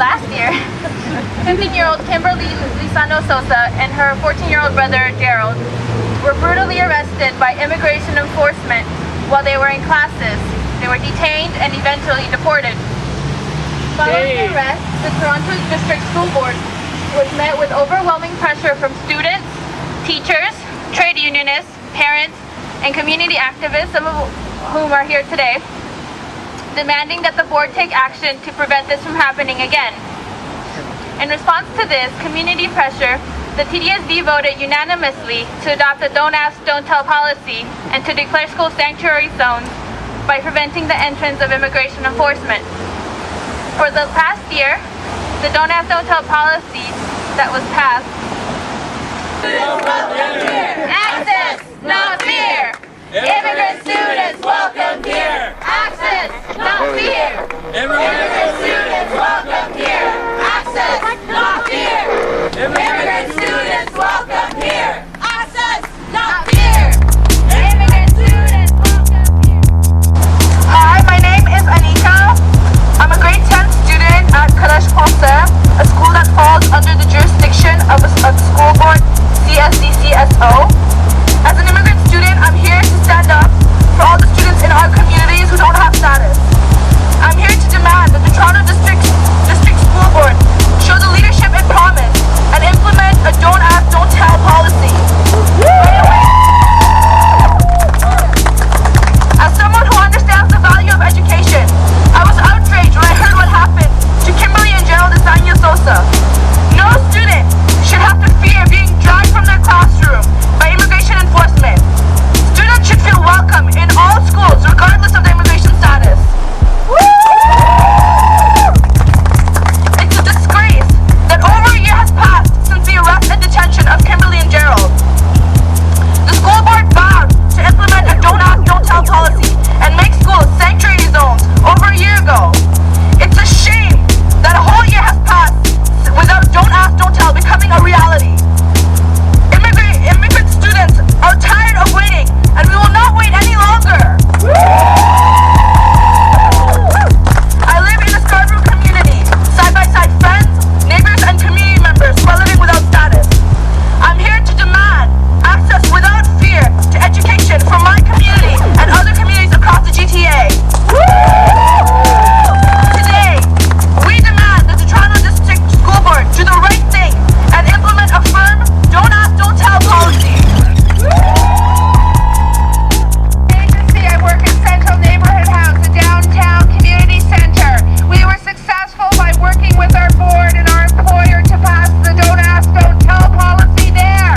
last year, 15-year-old Kimberly Lisano Sosa and her 14-year-old brother Gerald were brutally arrested by immigration enforcement while they were in classes. They were detained and eventually deported. Following the arrest, the Toronto District School Board was met with overwhelming pressure from students, teachers, trade unionists, parents, and community activists, some of whom are here today, demanding that the board take action to prevent this from happening again. In response to this community pressure, the TDSB voted unanimously to adopt the Don't Ask, Don't Tell policy and to declare school sanctuary zones by preventing the entrance of immigration enforcement. For the past year, the Don't Ask, Don't Tell policy that was passed. Access, not fear. Immigrant students welcome here. Access, not fear. Immigrant students welcome here. Access, not fear. Immigrant students welcome here. Access, not fear. Immigrant students welcome here. Hi, my name is Anika. I'm a grade 10 student at College Français, a school that falls under the jurisdiction of the school board CSDCSO. As an immigrant student, I'm here to stand up for all the students in our communities who don't have status. I'm here to demand that the Toronto District School Board show the leadership and promise and implement a Don't Ask, Don't Tell policy. As someone who understands the value of education, I was outraged when I heard what happened to Kimberly and Gerald Lisano Sosa. No student should have to fear being dragged from their classroom by immigration enforcement. Students should feel welcome in all schools, regardless of their immigration status. It's a disgrace that over a year has passed since the arrest and detention of Kimberly and Gerald. The school board vowed to implement a Don't Ask, Don't Tell policy and make schools sanctuary zones over a year ago. It's a shame that a whole year has passed without Don't Ask, Don't Tell becoming a reality. Immigrant students are tired of waiting, and we will not wait any longer. I live in a Scarborough community, side by side friends, neighbors, and community members who are living without status. I'm here to demand access without fear to education for my community and other communities across the GTA. Today, we demand that the Toronto District School Board do the right thing and implement a firm Don't Ask, Don't Tell policy. Agency, I work at Central Neighborhood House, the downtown community center. We were successful by working with our board and our employer to pass the Don't Ask, Don't Tell policy there.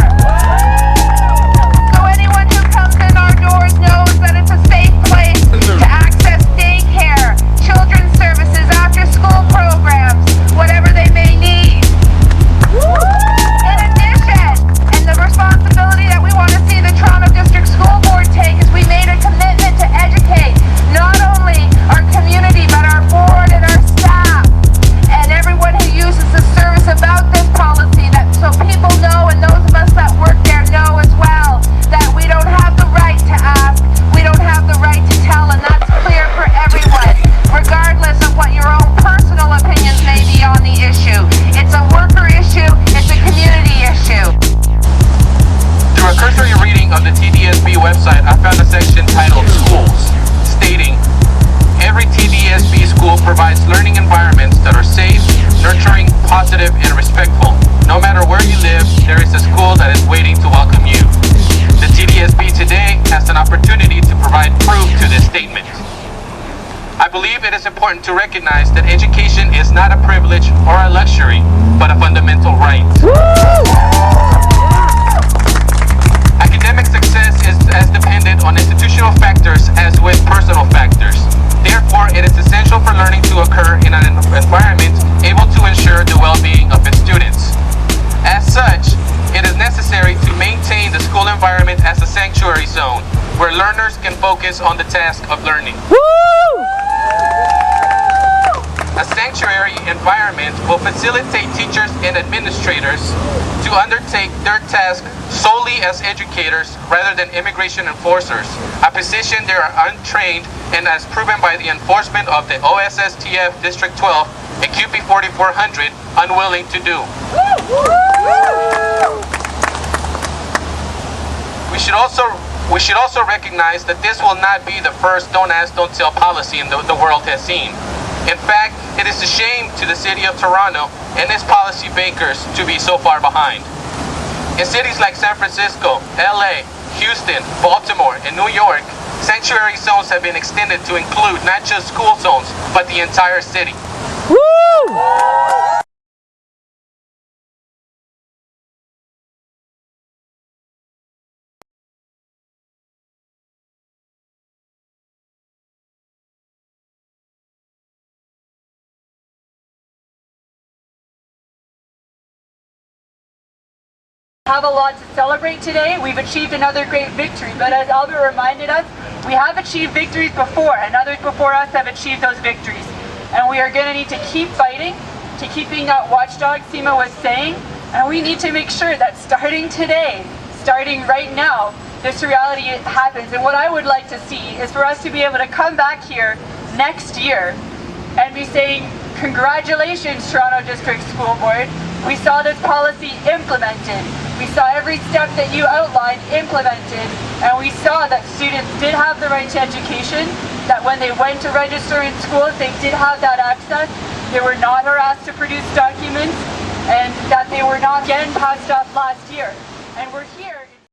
So anyone who comes in our doors knows that it's a safe place to access daycare, children's services, after school programs, whatever they may need. In addition, and the responsibility that we want to see the Toronto District School Board take is we made a commitment to educate not only our community but our board and our staff and everyone who uses the service about this policy, that so people know and those of us that work there know as well that we don't have the right to ask, we don't have the right to tell, and that's clear for everyone, regardless of what your own personal opinions may be on the issue. It's a worker issue, it's a community issue. Through a cursory reading of the TDSB website, I found a section titled Schools, stating, every TDSB school provides learning environments that are safe, nurturing, positive, and respectful. No matter where you live, there is a school that is waiting to welcome you. The TDSB today has an opportunity to provide proof to this statement. I believe it is important to recognize that education is not a privilege or a luxury, but a fundamental right. Academic success is as dependent on institutional factors as with personal factors. Therefore, it is essential for learning to occur in an environment able to ensure the well-being of its students. As such, it is necessary to maintain the school environment as a sanctuary zone where learners can focus on the task of learning. A sanctuary environment will facilitate teachers and administrators to undertake their task solely as educators rather than immigration enforcers, a position they are untrained and as proven by the enforcement of the OSSTF District 12 and QP 4400 unwilling to do. We should also recognize that this will not be the first don't ask, don't tell policy the world has seen. In fact, it is a shame to the city of Toronto and its policy makers to be so far behind. In cities like San Francisco, LA, Houston, Baltimore, and New York, sanctuary zones have been extended to include not just school zones, but the entire city. Woo! Have a lot to celebrate today. We've achieved another great victory, but as Albert reminded us, we have achieved victories before, and others before us have achieved those victories. And we are going to need to keep fighting, to keep being that watchdog Seema was saying, and we need to make sure that starting today, starting right now, this reality happens. And what I would like to see is for us to be able to come back here next year and be saying, congratulations, Toronto District School Board. We saw this policy implemented. We saw every step that you outlined implemented, and we saw that students did have the right to education, that when they went to register in schools, they did have that access. They were not harassed to produce documents, and that they were not again passed off last year. And we're here